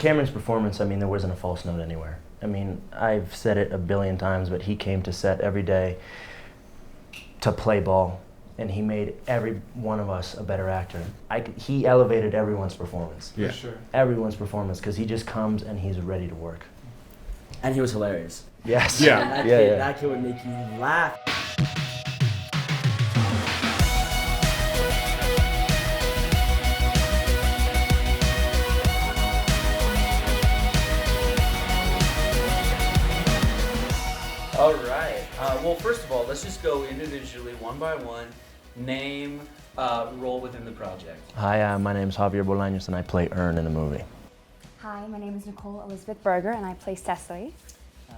Cameron's performance, I mean, there wasn't a false note anywhere. I mean, I've said it a billion times, but he came to set every day to play ball, and he made every one of us a better actor. He elevated everyone's performance. Yeah, sure. Everyone's performance, because he just comes and he's ready to work. And he was hilarious. Yes. Yeah. That kid would make you laugh. All right. Well, first of all, let's just go individually, one by one. Name, role within the project. Hi, my name is Javier Bolaños, and I play Ern in the movie. Hi, my name is Nicole Elizabeth Berger, and I play Cecily.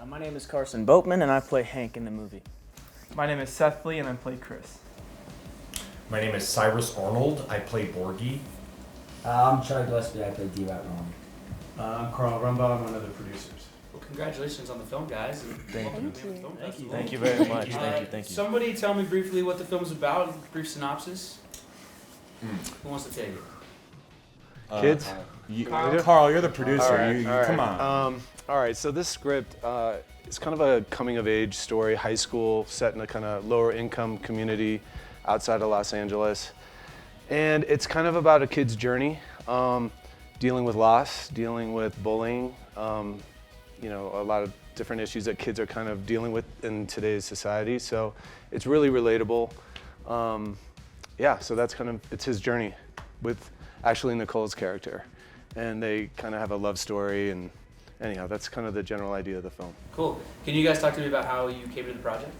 My name is Carson Boatman, and I play Hank in the movie. My name is Seth Lee, and I play Chris. My name is Cyrus Arnold. I play Borgie. I'm Charlie Gillespie. I play D-Rat Ron. I'm Carl Rumbaugh. I'm one of the producers. Well, congratulations on the film, guys. Thank you. Film festival. Thank you very much. Thank you. Somebody tell me briefly what the film's about, brief synopsis. Who wants to take it? Kids? Carl, you're the producer. All right. Come on. All right, so this script is kind of a coming-of-age story, high school, set in a kind of lower-income community outside of Los Angeles. And it's kind of about a kid's journey, dealing with loss, dealing with bullying, you know, a lot of different issues that kids are kind of dealing with in today's society. So it's really relatable. Yeah, so that's kind of, it's his journey with actually Nicole's character. And they kind of have a love story, and anyhow, that's kind of the general idea of the film. Cool. Can you guys talk to me about how you came to the project?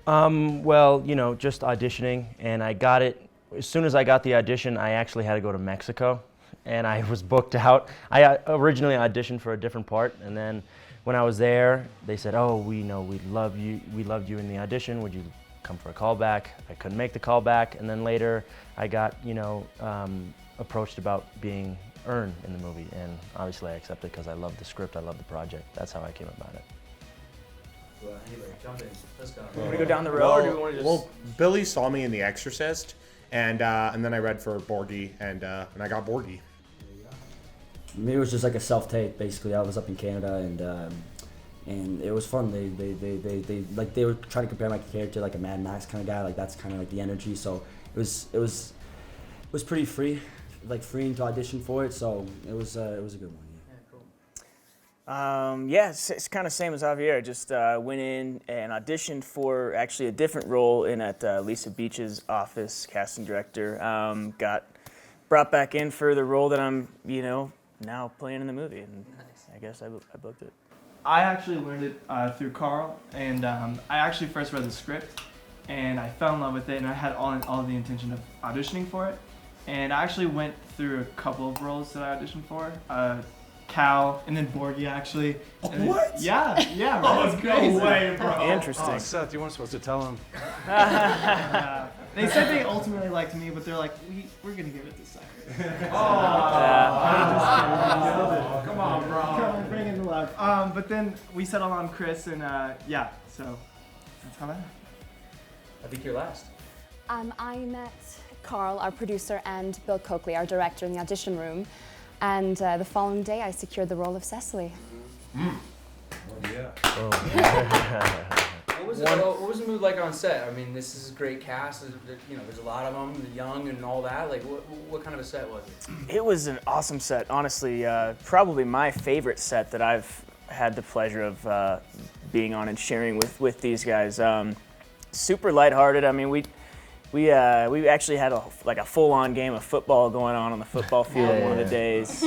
Well, you know, just auditioning, and I got it. As soon as I got the audition, I actually had to go to Mexico, and I was booked out. I originally auditioned for a different part, and then when I was there, they said, "Oh, we loved you in the audition. Would you come for a callback?" I couldn't make the callback, and then later I got, approached about being Ern in the movie, and obviously I accepted because I loved the script, I loved the project. That's how I came about it. Well, anyway, jump in. Let's go. Want to go down the road, or do we want to just... Well, Billy saw me in The Exorcist, and then I read for Borgie, and I got Borgie. Maybe it was just like a self-tape. Basically, I was up in Canada, and it was fun. They were trying to compare my character like a Mad Max kind of guy. Like that's kind of like the energy. So it was pretty freeing to audition for it. So it was a good one. Yeah, it's kind of same as Javier. Just went in and auditioned for actually a different role in at Lisa Beach's office, casting director. Got brought back in for the role that I'm, now playing in the movie, and I guess I booked it. I actually learned it through Carl, and I actually first read the script, and I fell in love with it, and I had all the intention of auditioning for it. And I actually went through a couple of roles that I auditioned for. Cal, and then Borgie, actually. And What? Then, yeah, right? It's crazy. No way, bro. Interesting. Oh, Seth, you weren't supposed to tell him. They said they ultimately liked me, but they're like, we're going to give it to Cyrus. Come on, bro. Come on, bring it to life. But then we settled on Chris, and so that's how that happened. I think you're last. I met Carl, our producer, and Bill Coakley, our director, in the audition room. And the following day, I secured the role of Cecily. What was the mood like on set? I mean, this is a great cast. There's a lot of them, young and all that. Like, what kind of a set was it? It was an awesome set, honestly. Probably my favorite set that I've had the pleasure of being on and sharing with these guys. Super lighthearted. I mean, we actually had a full-on game of football going on the football field one of the days.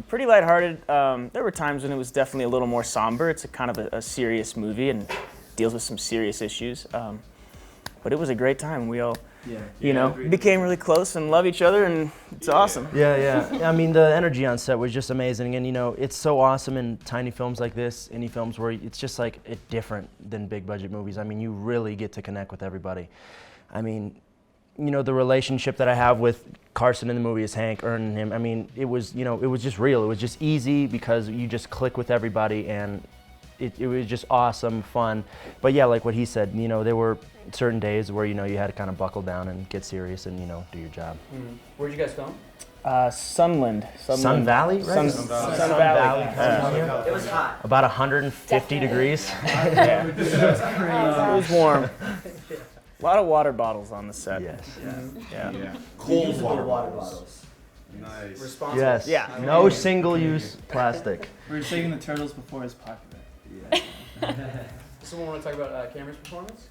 Pretty lighthearted. There were times when it was definitely a little more somber. It's a kind of a serious movie and deals with some serious issues. But it was a great time. We all, became really close and love each other, and it's awesome. Yeah. I mean, the energy on set was just amazing, and it's so awesome in tiny films like this, indie films, where it's just like different than big budget movies. I mean, you really get to connect with everybody. I mean, the relationship that I have with Carson in the movie is Hank, Ern, and him. I mean, it was just real. It was just easy because you just click with everybody, and it was just awesome, fun. But yeah, like what he said, there were certain days where, you had to kind of buckle down and get serious and, do your job. Where'd you guys film? Sunland. Sun Valley, right? Sun Valley. California. It was hot. About 150 degrees. Yeah. It was warm. A lot of water bottles on the set. Yes. Yeah. Cold water bottles. Nice. Responsible. Yes. Yeah. No single-use plastic. We were taking the turtles before it's popular. Someone want to talk about Cameron's performance?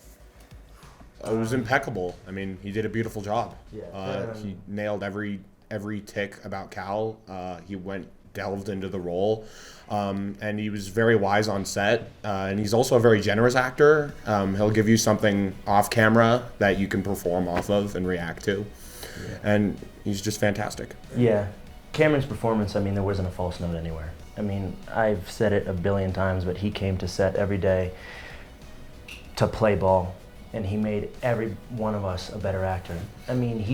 It was impeccable. I mean, he did a beautiful job. Yeah. He nailed every tick about Cal. He delved into the role, and he was very wise on set. And he's also a very generous actor. He'll give you something off camera that you can perform off of and react to, and he's just fantastic. Yeah. Cameron's performance, I mean, there wasn't a false note anywhere. I mean, I've said it a billion times, but he came to set every day to play ball, and he made every one of us a better actor. I mean,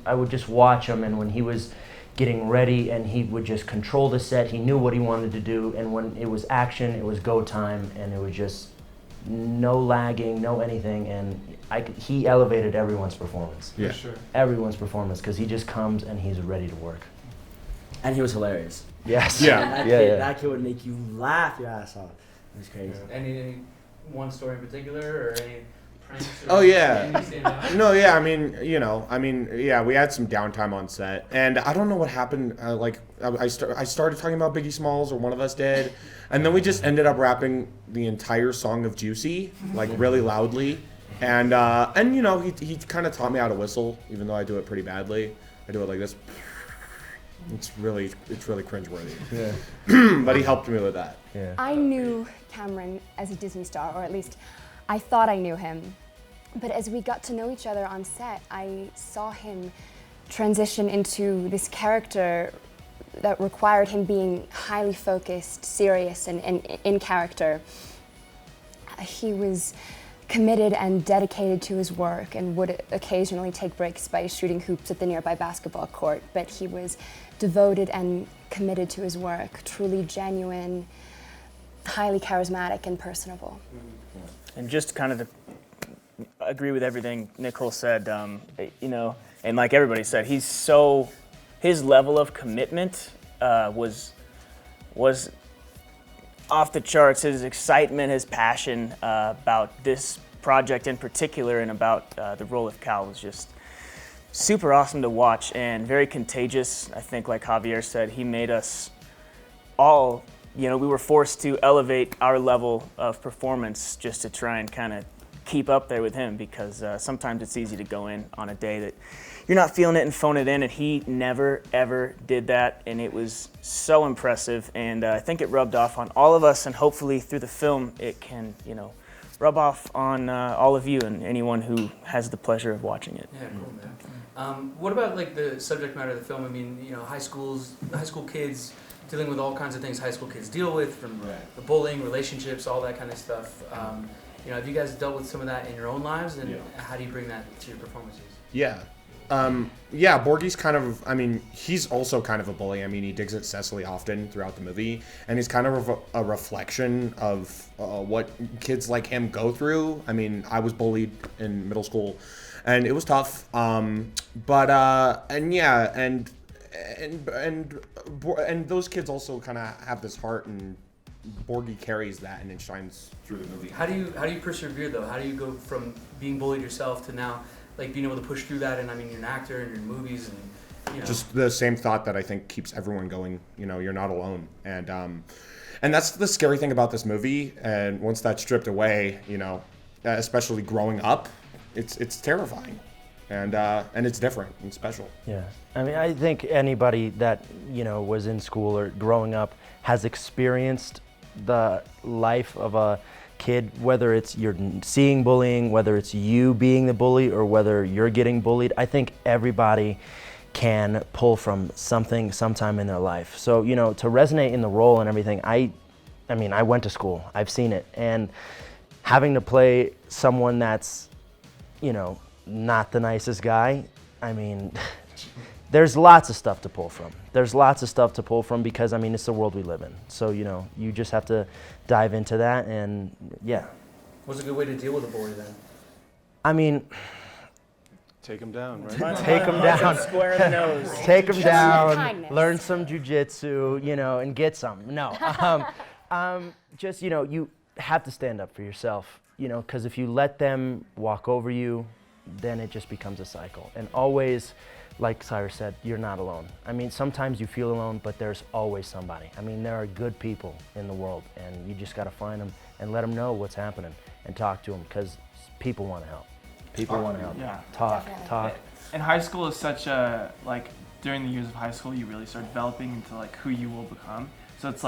I would just watch him, and when he was getting ready and he would just control the set, he knew what he wanted to do, and when it was action, it was go time, and it was just no lagging, no anything, and he elevated everyone's performance. Yeah. For sure. Everyone's performance, because he just comes and he's ready to work. And he was hilarious. Yes. Yeah. And that kid would make you laugh your ass off. It was crazy. Any one story in particular, or any pranks? Or Oh, yeah. anything stand out? No, yeah, I mean, we had some downtime on set, and I don't know what happened. I started talking about Biggie Smalls, or one of us did, and then we just ended up rapping the entire song of Juicy, like really loudly, and he kind of taught me how to whistle, even though I do it pretty badly. I do it like this. It's really cringeworthy. Yeah. But he helped me with that. Yeah. I knew Cameron as a Disney star, or at least I thought I knew him. But as we got to know each other on set, I saw him transition into this character that required him being highly focused, serious, and in character. He was committed and dedicated to his work and would occasionally take breaks by shooting hoops at the nearby basketball court, but he was devoted and committed to his work, truly genuine, highly charismatic and personable. And just kind of to agree with everything Nicole said, and like everybody said, his level of commitment was off the charts. His excitement, his passion about this project in particular, and about the role of Cal was just super awesome to watch and very contagious. I think, like Javier said, he made us all, we were forced to elevate our level of performance just to try and kind of keep up there with him, because sometimes it's easy to go in on a day that you're not feeling it and phone it in, and he never, ever did that, and it was so impressive, and I think it rubbed off on all of us, and hopefully through the film it can, rub off on all of you and anyone who has the pleasure of watching it. Yeah, cool, man. What about like the subject matter of the film? I mean, high school kids dealing with all kinds of things high school kids deal with, from the bullying, relationships, all that kind of stuff. Have you guys dealt with some of that in your own lives, and how do you bring that to your performances? Yeah. Borgie's he's also kind of a bully. I mean, he digs at Cecily often throughout the movie, and he's kind of a reflection of what kids like him go through. I mean, I was bullied in middle school, and it was tough. And those kids also kind of have this heart, and Borgie carries that, and it shines through the movie. How do you persevere though? How do you go from being bullied yourself to now, like, being able to push through that? And I mean, you're an actor and you're in movies, and just the same thought that I think keeps everyone going. You're not alone, and that's the scary thing about this movie. And once that's stripped away, especially growing up, it's terrifying, and it's different and special. Yeah, I mean, I think anybody that was in school or growing up has experienced the life of a kid, whether it's you're seeing bullying, whether it's you being the bully, or whether you're getting bullied. I think everybody can pull from something sometime in their life. So, to resonate in the role and everything, I went to school, I've seen it, and having to play someone that's, not the nicest guy, I mean, there's lots of stuff to pull from. Because, it's the world we live in. So, you just have to dive into that, and yeah. What's a good way to deal with a bully then? I mean, Take them down, right? Take them down. Square in the nose. Take them Show them down, kindness. learn some jujitsu, and get some. No, just, you have to stand up for yourself, because if you let them walk over you, then it just becomes a cycle. And always, like Cyrus said, you're not alone. I mean, sometimes you feel alone, but there's always somebody. I mean, there are good people in the world, and you just got to find them and let them know what's happening and talk to them, because people want to help. People want to help. Yeah. Talk. And high school is such a, during the years of high school, you really start developing into, who you will become. So it's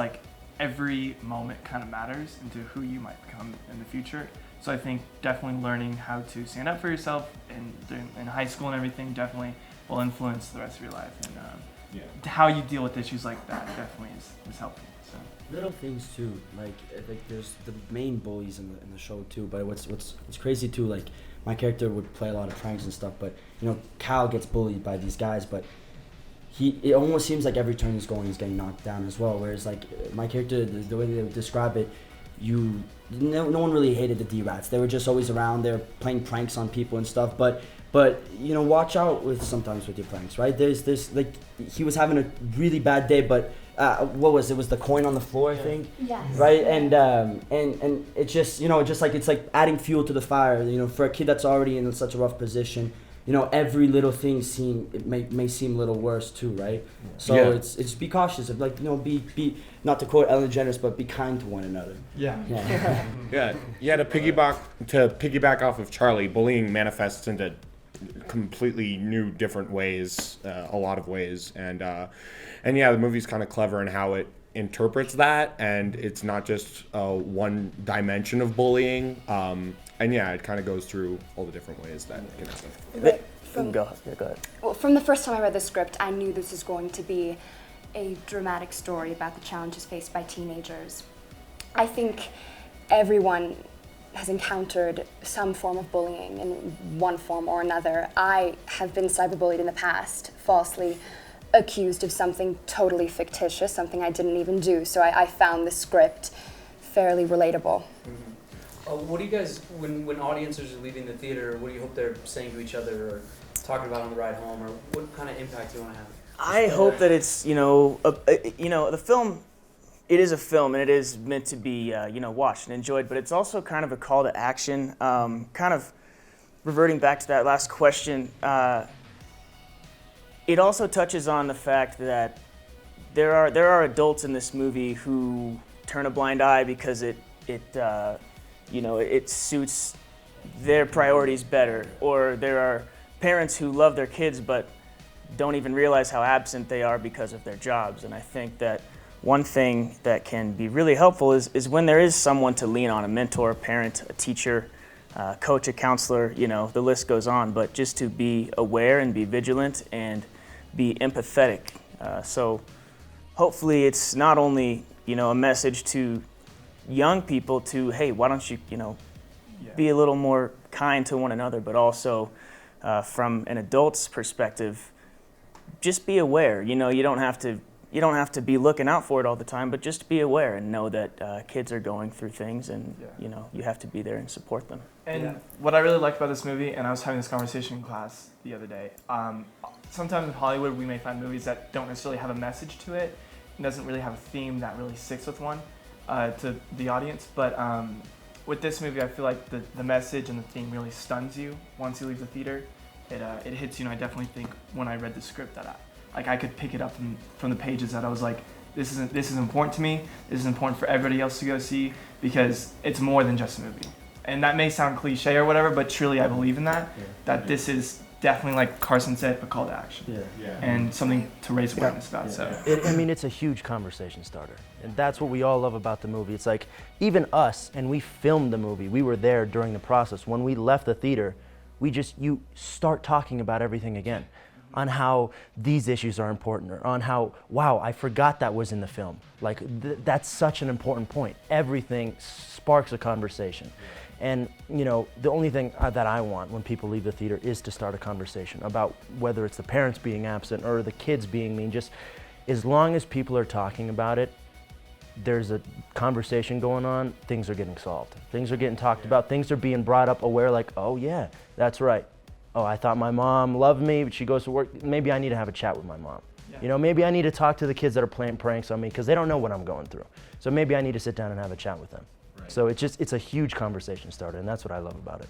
every moment kind of matters into who you might become in the future. So I think definitely learning how to stand up for yourself in high school and everything definitely will influence the rest of your life. And how you deal with issues like that definitely is helpful. So. Little things too, like there's the main bullies in the show too. But what's crazy too, my character would play a lot of pranks and stuff. But Cal gets bullied by these guys, but it almost seems like every turn he's getting knocked down as well. Whereas my character, the way they would describe it, no one really hated the D-Rats. They were just always around. They were playing pranks on people and stuff. But watch out sometimes with your pranks, right? There's he was having a really bad day, but what was it? Was the coin on the floor, I think? Yes. Right, and it's just it's like adding fuel to the fire. For a kid that's already in such a rough position, every little thing may seem a little worse too, right? So it's be cautious of be not to quote Ellen DeGeneres, but be kind to one another. Yeah. Yeah, to piggyback off of Charlie, bullying manifests into completely new, different ways, a lot of ways, and the movie's kind of clever in how it interprets that, and it's not just one dimension of bullying, it kind of goes through all the different ways that can happen. Go ahead. Well, from the first time I read the script, I knew this was going to be a dramatic story about the challenges faced by teenagers. I think everyone has encountered some form of bullying in one form or another. I have been cyberbullied in the past, falsely accused of something totally fictitious, something I didn't even do. So I found the script fairly relatable. What do you guys, when audiences are leaving the theater, what do you hope they're saying to each other or talking about on the ride home, or what kind of impact do you want to have? I hope that it's, the film, it is a film and it is meant to be, watched and enjoyed, but it's also kind of a call to action. Kind of reverting back to that last question, it also touches on the fact that there are adults in this movie who turn a blind eye because it suits their priorities better, or there are parents who love their kids but don't even realize how absent they are because of their jobs. And I think that one thing that can be really helpful is when there is someone to lean on, a mentor, a parent, a teacher, coach, a counselor, the list goes on, but just to be aware and be vigilant and be empathetic. So hopefully it's not only, a message to young people to, hey, why don't you, be a little more kind to one another, but also from an adult's perspective, just be aware. You don't have to be looking out for it all the time, but just be aware and know that kids are going through things, and you have to be there and support them. And what I really liked about this movie, and I was having this conversation in class the other day, sometimes in Hollywood we may find movies that don't necessarily have a message to it, and doesn't really have a theme that really sticks with one to the audience, but with this movie I feel like the message and the theme really stuns you once you leave the theater. It hits you, and I definitely think when I read the script that I could pick it up from the pages, that I was like, this is important to me, this is important for everybody else to go see, because it's more than just a movie. And that may sound cliche or whatever, but truly I believe in that, this is definitely, like Carson said, a call to action, and something to raise awareness about. So it's a huge conversation starter, and that's what we all love about the movie. It's like, even us, and we filmed the movie, we were there during the process. When we left the theater, you start talking about everything again, on how these issues are important, or on how, wow, I forgot that was in the film. Like, that's such an important point. Everything sparks a conversation. And, the only thing that I want when people leave the theater is to start a conversation about whether it's the parents being absent or the kids being mean. Just as long as people are talking about it, there's a conversation going on, things are getting solved. Things are getting talked about, things are being brought up aware, like, oh yeah, that's right. oh, I thought my mom loved me, but she goes to work. Maybe I need to have a chat with my mom. Yeah. You know, maybe I need to talk to the kids that are playing pranks on me because they don't know what I'm going through. So maybe I need to sit down and have a chat with them. Right. So it's a huge conversation starter, and that's what I love about it.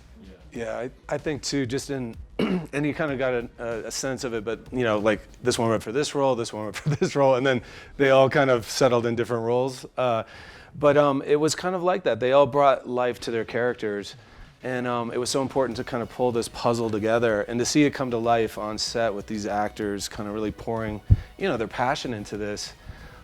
Yeah, I think too, just in, and you kind of got a sense of it, but you know, like this one went for this role, this one went for this role, and then they all kind of settled in different roles. But it was kind of like that. They all brought life to their characters, and it was so important to kind of pull this puzzle together and to see it come to life on set with these actors kind of really pouring, you know, their passion into this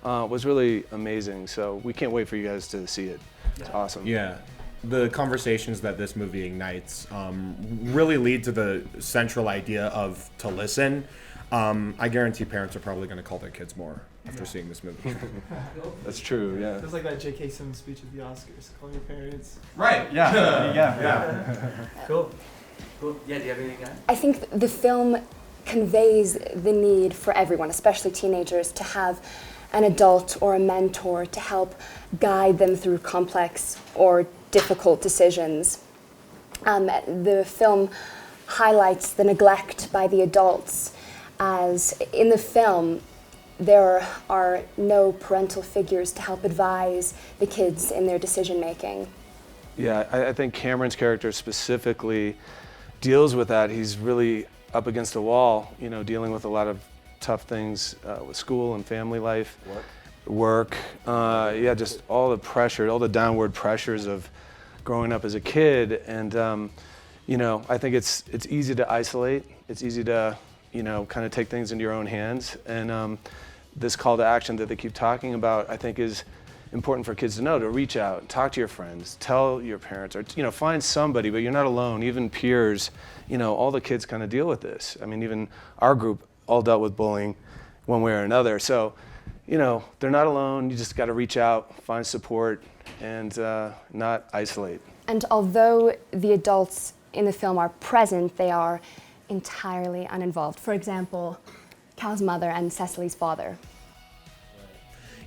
was really amazing. So we can't wait for you guys to see it. It's awesome. Yeah. The conversations that this movie ignites really lead to the central idea of to listen. I guarantee parents are probably going to call their kids more after seeing this movie. That's true, yeah. It's like that J.K. Simmons speech at the Oscars. Call your parents. Right. Yeah. Yeah. Cool. Yeah, do you have anything, guys? I think the film conveys the need for everyone, especially teenagers, to have an adult or a mentor to help guide them through complex or difficult decisions. The film highlights the neglect by the adults, as in the film there are no parental figures to help advise the kids in their decision making. Yeah, I think Cameron's character specifically deals with that. He's really up against the wall, you know, dealing with a lot of tough things with school and family life. Work. Yeah, just all the pressure, all the downward pressures of growing up as a kid. And, you know, I think it's easy to isolate. It's easy to, you know, kind of take things into your own hands. And this call to action that they keep talking about, I think is important for kids to know, to reach out, talk to your friends, tell your parents, or, you know, find somebody, but you're not alone. Even peers, you know, all the kids kind of deal with this. I mean, even our group all dealt with bullying one way or another. So, you know, they're not alone. You just got to reach out, find support, and not isolate. And although the adults in the film are present, they are entirely uninvolved. For example, Cal's mother and Cecily's father.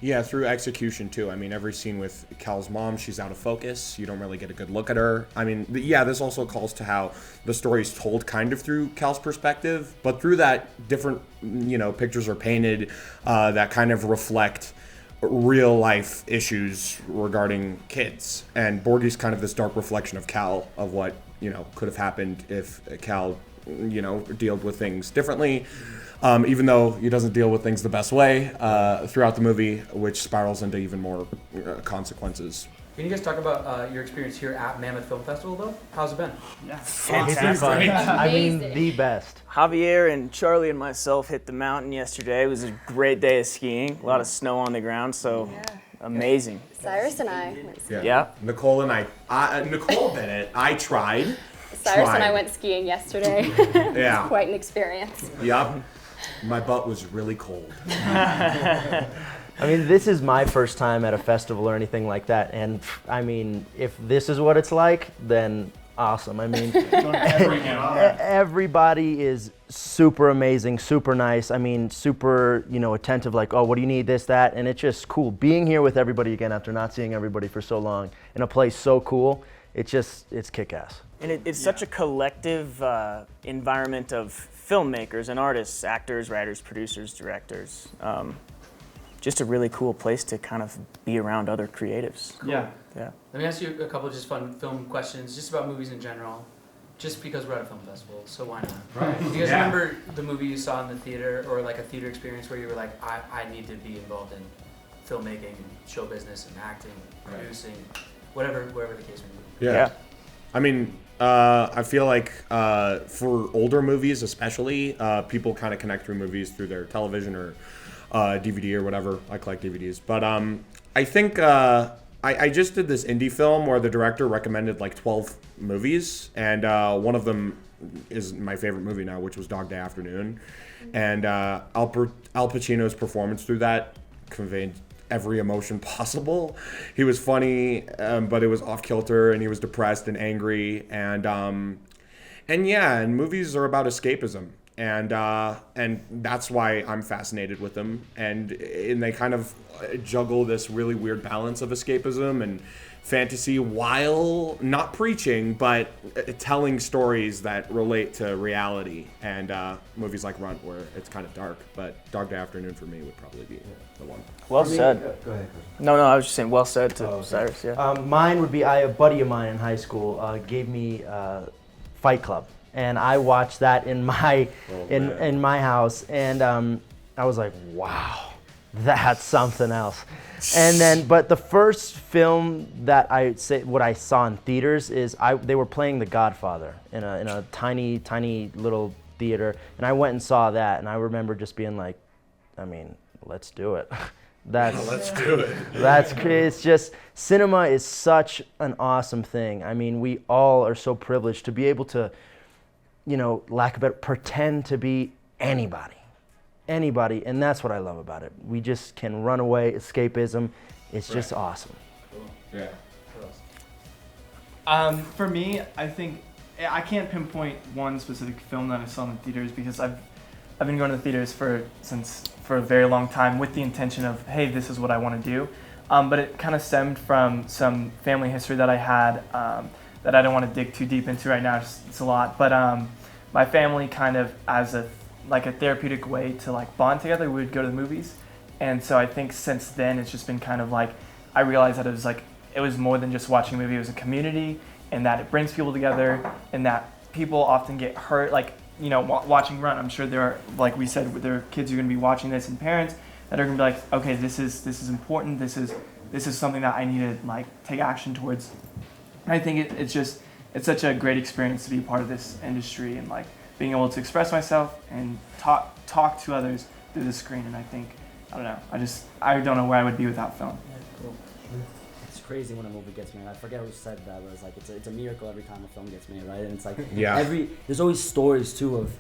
Yeah, through execution too. I mean, every scene with Cal's mom, she's out of focus. You don't really get a good look at her. I mean, yeah, this also calls to how the story's told kind of through Cal's perspective, but through that, different, you know, pictures are painted that kind of reflect real life issues regarding kids. And Borgie's kind of this dark reflection of Cal, of what, you know, could have happened if Cal, you know, dealt with things differently. Even though he doesn't deal with things the best way throughout the movie, which spirals into even more consequences. Can you guys talk about your experience here at Mammoth Film Festival, though? How's it been? Yeah. Fantastic. I mean, the best. Javier and Charlie and myself hit the mountain yesterday. It was a great day of skiing. A lot of snow on the ground, so amazing. Cyrus and I went skiing. Yeah. Nicole and Nicole did it. I tried. Cyrus and I went skiing yesterday. Yeah. Quite an experience. Yup. My butt was really cold. I mean, this is my first time at a festival or anything like that, and I mean, if this is what it's like, then awesome. I mean, everybody is super amazing, super nice. I mean, super, you know, attentive, like, oh, what do you need, this, that, and it's just cool. Being here with everybody again after not seeing everybody for so long in a place so cool, it's kick-ass. And it's such a collective environment of filmmakers and artists, actors, writers, producers, directors. Just a really cool place to kind of be around other creatives. Cool. Yeah. Yeah. Let me ask you a couple of just fun film questions, just about movies in general, just because we're at a film festival, so why not? Right. Do you guys remember the movie you saw in the theater, or like a theater experience where you were like, I need to be involved in filmmaking and show business and acting, producing, whatever the case may be? Yeah. I mean, I feel like for older movies especially, people kind of connect through movies through their television or DVD or whatever. I collect DVDs. But I think I just did this indie film where the director recommended like 12 movies, and one of them is my favorite movie now, which was Dog Day Afternoon. And Al Pacino's performance through that conveyed every emotion possible. He was funny, but it was off kilter, and he was depressed and angry, and movies are about escapism. and that's why I'm fascinated with them. And they kind of juggle this really weird balance of escapism and fantasy while not preaching, but telling stories that relate to reality. And movies like Runt, where it's kind of dark, but Dog Day Afternoon for me would probably be the one. Well said. Go ahead, Chris. No, I was just saying well said to Cyrus. Yeah. Mine would be, a buddy of mine in high school gave me Fight Club, and I watched that in my in my house, and I was like, wow, that's something else. And then, but the first film that I saw in theaters is they were playing The Godfather in a tiny little theater, and I went and saw that, and I remember just being like, I mean, let's do it. Let's do it. It's just, cinema is such an awesome thing. I mean, we all are so privileged to be able to, lack of better, pretend to be anybody, and that's what I love about it. We just can run away, escapism. It's just awesome. Yeah. For me, I think I can't pinpoint one specific film that I saw in the theaters, because I've been going to the theaters for a very long time with the intention of, hey, this is what I want to do. But it kind of stemmed from some family history that I had that I don't want to dig too deep into right now. It's a lot. But my family kind of, as a therapeutic way to like bond together, we would go to the movies. And so I think since then it's just been kind of like, I realized that it was more than just watching a movie. It was a community, and that it brings people together, and that people often get hurt. Like, watching Runt, I'm sure there are, like we said, there are kids who are going to be watching this, and parents that are going to be like, okay, this is important. This is something that I need to like take action towards. And I think it's such a great experience to be a part of this industry, and like being able to express myself and talk to others through the screen. And I think, I don't know, I don't know where I would be without film. Yeah, cool. It's crazy when a movie gets made. I forget who said that, but it's like it's a miracle every time a film gets made, right? And it's like there's always stories too of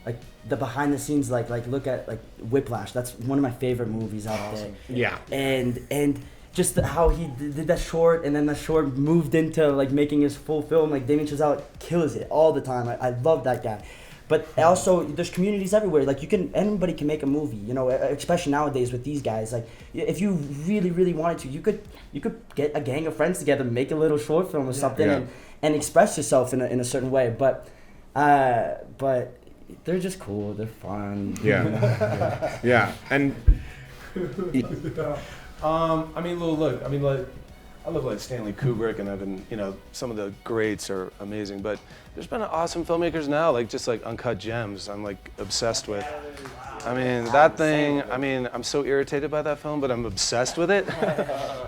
like the behind the scenes, like look at like Whiplash. That's one of my favorite movies out there. Yeah. And just how he did that short, and then the short moved into like making his full film. Like Damien Chazelle kills it all the time. I love that guy. But also, there's communities everywhere. Like anybody can make a movie. Especially nowadays with these guys. Like if you really, really wanted to, you could get a gang of friends together, make a little short film or something, and express yourself in a certain way. But they're just cool. They're fun. Yeah. Yeah. And I mean, look. I mean, like, I love like Stanley Kubrick, and I've been, some of the greats are amazing. But there's been awesome filmmakers now, like just like Uncut Gems. I'm like obsessed with. I mean, that thing. I mean, I'm so irritated by that film, but I'm obsessed with it.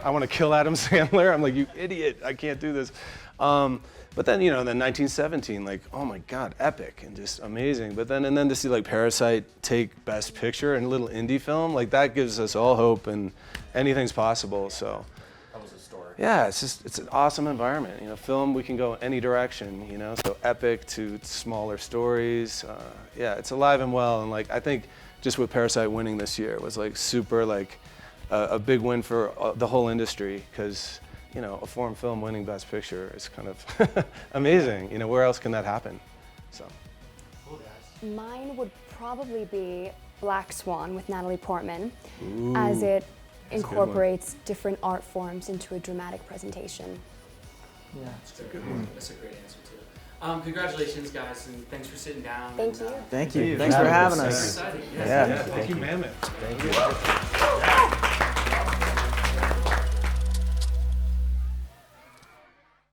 I want to kill Adam Sandler. I'm like, you idiot! I can't do this. But then, then 1917, like, oh my God, epic and just amazing. But then to see like Parasite take Best Picture and a little indie film, like that gives us all hope, and anything's possible. So. Yeah, it's an awesome environment. Film, we can go any direction, so epic to smaller stories. Yeah, it's alive and well. And like, I think just with Parasite winning this year was like super like a big win for the whole industry, because, a foreign film winning Best Picture is kind of amazing. Where else can that happen? So. Mine would probably be Black Swan with Natalie Portman, as it incorporates different art forms into a dramatic presentation. Yeah, that's a good one. That's a great answer too. Congratulations, guys, and thanks for sitting down. Thank you. Thank you. Thanks for having us. Exciting. Yeah. Thank you, Mammoth. Thank you.